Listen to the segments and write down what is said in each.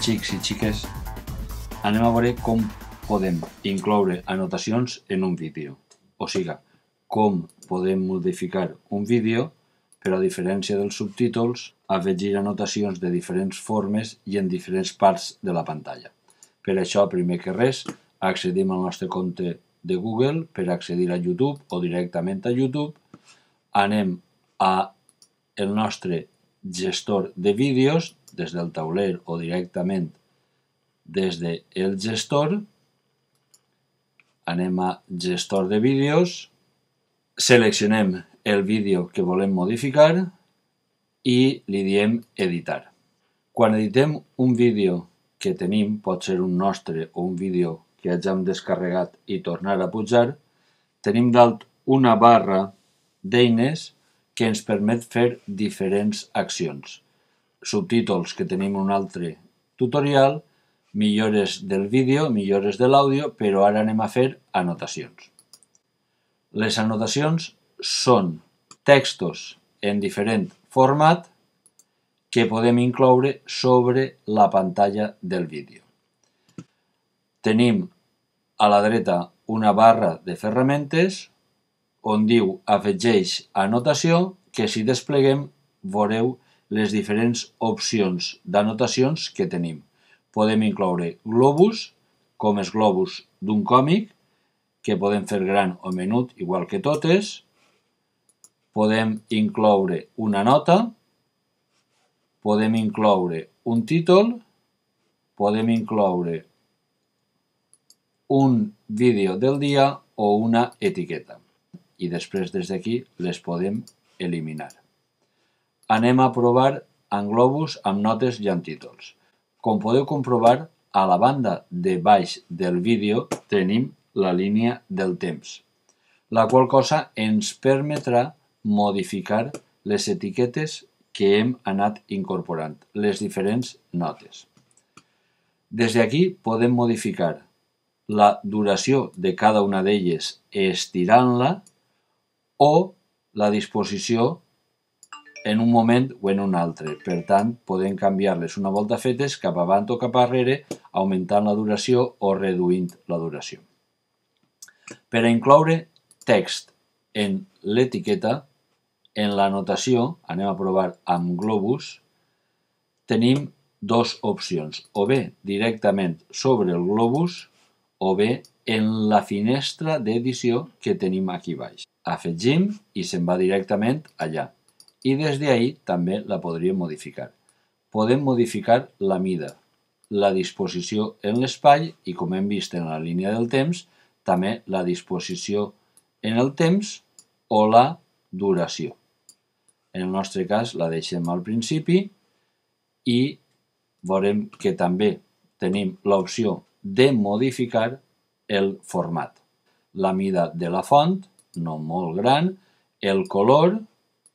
xics i xiques, anem a veure com podem incloure anotacions en un vídeo. O sigui, com podem modificar un vídeo, però a diferència dels subtítols, afegir anotacions de diferents formes i en diferents parts de la pantalla. Per això, primer que res, accedim al nostre compte de Google per accedir a YouTube o directament a YouTube. Anem al nostre gestor de vídeos des del tauler o directament des del gestor. Anem a gestor de vídeos, seleccionem el vídeo que volem modificar i li diem editar. Quan editem un vídeo que tenim, pot ser un nostre o un vídeo que hàgim descarregat i tornar a pujar, tenim dalt una barra d'eines que ens permet fer diferents accions. Subtítols, que tenim un altre tutorial, millores del vídeo, millores de l'àudio, però ara anem a fer anotacions. Les anotacions són textos en diferent format que podem incloure sobre la pantalla del vídeo. Tenim a la dreta una barra de ferramentes on diu afegeix anotació, que si despleguem veureu les diferents opcions d'anotacions que tenim. Podem incloure globus, com els globus d'un còmic, que podem fer gran o menut, igual que totes. Podem incloure una nota, podem incloure un títol, podem incloure un vídeo del dia o una etiqueta. I després des d'aquí les podem eliminar. Anem a provar amb globus, amb notes i amb títols. Com podeu comprovar, a la banda de baix del vídeo tenim la línia del temps, la qual cosa ens permetrà modificar les etiquetes que hem anat incorporant, les diferents notes. Des d'aquí podem modificar la duració de cada una d'elles estirant-la o la disposició en un moment o en un altre. Per tant, podem canviar-les una volta fetes cap avant o cap arrere, augmentant la duració o reduint la duració. Per a incloure text en l'etiqueta, en l'anotació, anem a provar amb globus, tenim dues opcions, o bé directament sobre el globus o bé en la finestra d'edició que tenim aquí baix. Afegim i se'n va directament allà. I des d'ahí també la podríem modificar. Podem modificar la mida, la disposició en l'espai i, com hem vist en la línia del temps, també la disposició en el temps o la duració. En el nostre cas la deixem al principi i veurem que també tenim l'opció de modificar el format. La mida de la font, no molt gran, el color,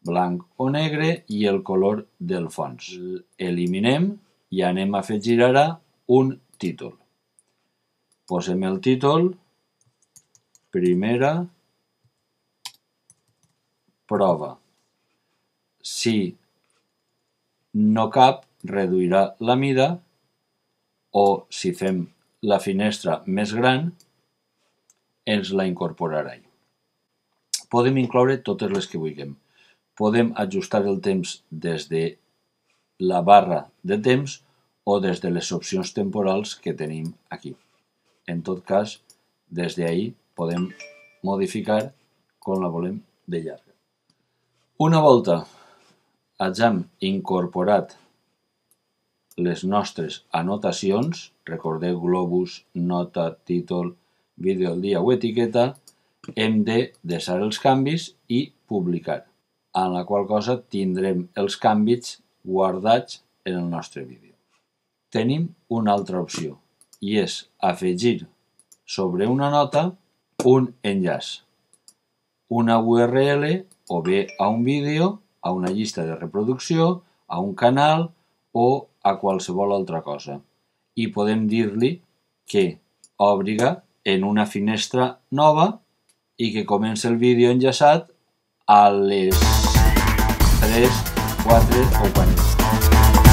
blanc o negre, i el color del fons. Eliminem i anem a afegir ara un títol. Posem el títol, primera prova. Si no cap, reduirà la mida, o si fem la finestra més gran, ens la incorporarà. Podem incloure totes les que vulguem. Podem ajustar el temps des de la barra de temps o des de les opcions temporals que tenim aquí. En tot cas, des d'ahí podem modificar com la volem de llarga. Una volta hàgim incorporat les nostres anotacions, recordeu globus, nota, títol, vídeo del dia o etiqueta, hem de deixar els canvis i publicar, en la qual cosa tindrem els canvis guardats en el nostre vídeo. Tenim una altra opció i és afegir sobre una nota un enllaç, una URL o bé a un vídeo, a una llista de reproducció, a un canal o a qualsevol altra cosa. I podem dir-li que obriga en una finestra nova i que comença el vídeo enllaçat a les 3, 4 o 4.